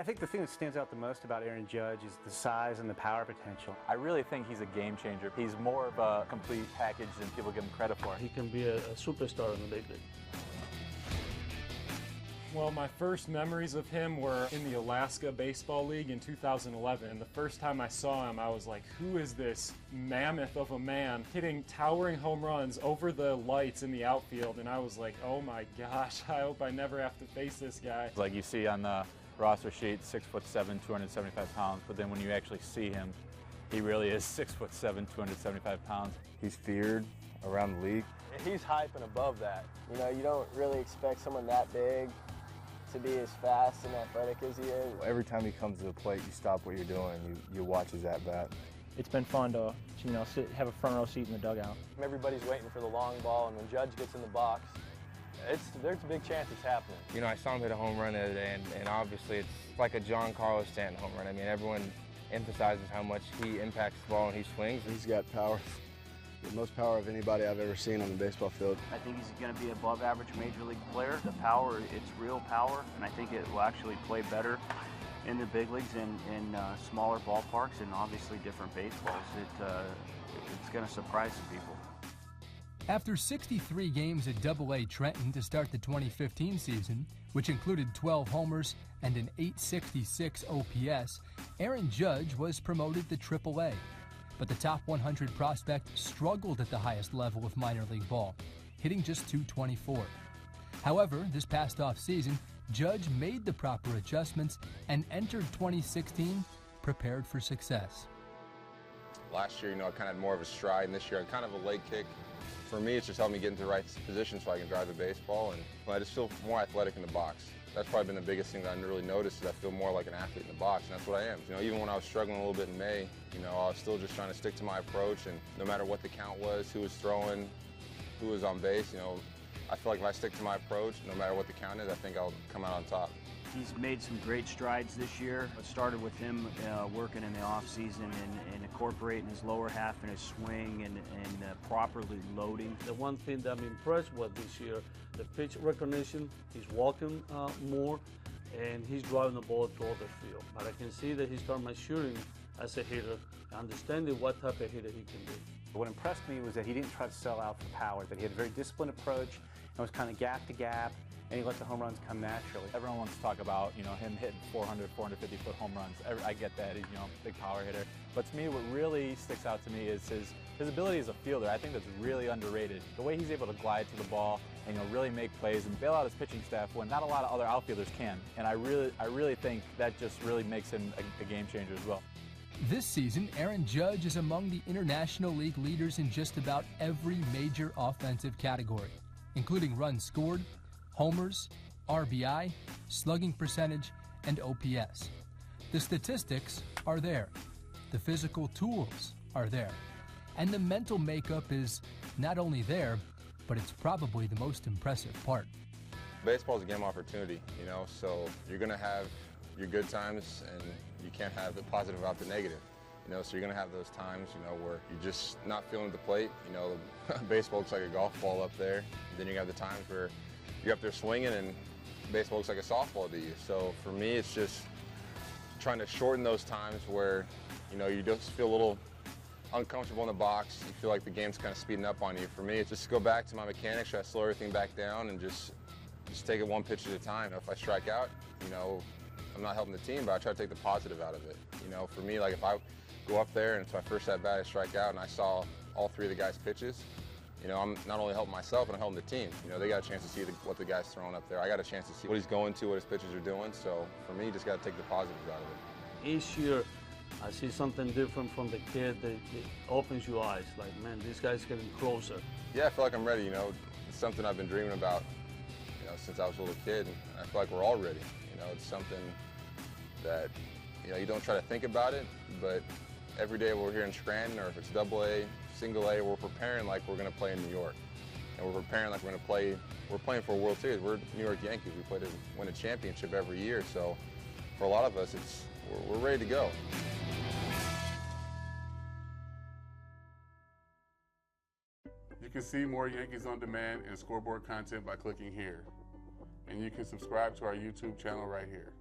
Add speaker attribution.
Speaker 1: I think the thing that stands out the most about Aaron Judge is the size and the power potential.
Speaker 2: I really think he's a game changer. He's more of a complete package than people give him credit for.
Speaker 3: He can be a superstar in the big league.
Speaker 4: Well, my first memories of him were in the Alaska Baseball League in 2011. And the first time I saw him, I was like, who is this mammoth of a man hitting towering home runs over the lights in the outfield? And I was like, oh my gosh, I hope I never have to face this guy.
Speaker 2: Like you see on the roster sheet, 6'7", 275 pounds, but then when you actually see him, he really is 6'7", 275 pounds.
Speaker 5: He's feared around the league.
Speaker 6: He's hype and above that. You know, you don't really expect someone that big to be as fast and athletic as he is.
Speaker 5: Every time he comes to the plate, you stop what you're doing, you watch his at-bat.
Speaker 7: It's been fun to, you know, have a front row seat in the dugout.
Speaker 6: Everybody's waiting for the long ball, and when Judge gets in the box, there's a big chance it's happening.
Speaker 8: You know, I saw him hit a home run the other day, and obviously it's like a John Carlos Stanton home run. I mean, everyone emphasizes how much he impacts the ball when he swings.
Speaker 5: He's got power. The most power of anybody I've ever seen on the baseball field.
Speaker 9: I think he's going to be above average major league player. The power, it's real power, and I think it will actually play better in the big leagues in smaller ballparks and obviously different baseballs. It's going to surprise some people.
Speaker 10: After 63 games at AA Trenton to start the 2015 season, which included 12 homers and an .866 OPS, Aaron Judge was promoted to AAA. But the top 100 prospect struggled at the highest level of minor league ball, hitting just .224. However, this past offseason, Judge made the proper adjustments and entered 2016 prepared for success.
Speaker 11: Last year, you know, I kind of had more of a stride, and this year, I kind of a leg kick. For me, it's just helped me get into the right position so I can drive the baseball, and I just feel more athletic in the box. That's probably been the biggest thing that I really noticed is I feel more like an athlete in the box, and that's what I am. You know, even when I was struggling a little bit in May, you know, I was still just trying to stick to my approach, and no matter what the count was, who was throwing, who was on base, you know, I feel like if I stick to my approach, no matter what the count is, I think I'll come out on top.
Speaker 9: He's made some great strides this year. It started with him working in the off-season and incorporating his lower half in his swing and properly loading.
Speaker 3: The one thing that I'm impressed with this year, the pitch recognition, he's walking more, and he's driving the ball toward the field. But I can see that he's starting maturing as a hitter, understanding what type of hitter he can be.
Speaker 1: What impressed me was that he didn't try to sell out for power, that he had a very disciplined approach and was kind of gap to gap, and he let the home runs come naturally.
Speaker 2: Everyone wants to talk about, you know, him hitting 400, 450-foot home runs. I get that, he's, you know, big power hitter. But to me, what really sticks out to me is his ability as a fielder. I think that's really underrated. The way he's able to glide to the ball and, you know, really make plays and bail out his pitching staff when not a lot of other outfielders can. And I really think that just really makes him a game changer as well.
Speaker 10: This season, Aaron Judge is among the International League leaders in just about every major offensive category, including runs scored, homers, RBI, slugging percentage, and OPS. The statistics are there. The physical tools are there. And the mental makeup is not only there, but it's probably the most impressive part.
Speaker 11: Baseball is a game of opportunity, you know, so you're going to have your good times and you can't have the positive without the negative. You know, so you're going to have those times, you know, where you're just not feeling the plate. You know, baseball looks like a golf ball up there. Then you have the times where you're up there swinging and baseball looks like a softball to you. So for me, it's just trying to shorten those times where, you know, you just feel a little uncomfortable in the box. You feel like the game's kind of speeding up on you. For me, it's just go back to my mechanics, try to slow everything back down and just take it one pitch at a time. If I strike out, you know, I'm not helping the team, but I try to take the positive out of it. You know, for me, like if I go up there and it's my first at bat, I strike out and I saw all three of the guys' pitches, you know, I'm not only helping myself, but I'm helping the team. You know, they got a chance to see what the guy's throwing up there. I got a chance to see what he's going to, what his pitches are doing. So for me, you just got to take the positives out of it.
Speaker 3: Each year, I see something different from the kid that opens your eyes. Like, man, this guy's getting closer.
Speaker 11: Yeah, I feel like I'm ready. You know, it's something I've been dreaming about, you know, since I was a little kid. And I feel like we're all ready. You know, it's something that, you know, you don't try to think about it, but every day we're here in Scranton, or if it's AA, single A, we're preparing like we're going to play in New York. And we're preparing like we're playing for a World Series. We're New York Yankees. We play to win a championship every year. So for a lot of us, we're ready to go.
Speaker 12: You can see more Yankees on Demand and scoreboard content by clicking here. And you can subscribe to our YouTube channel right here.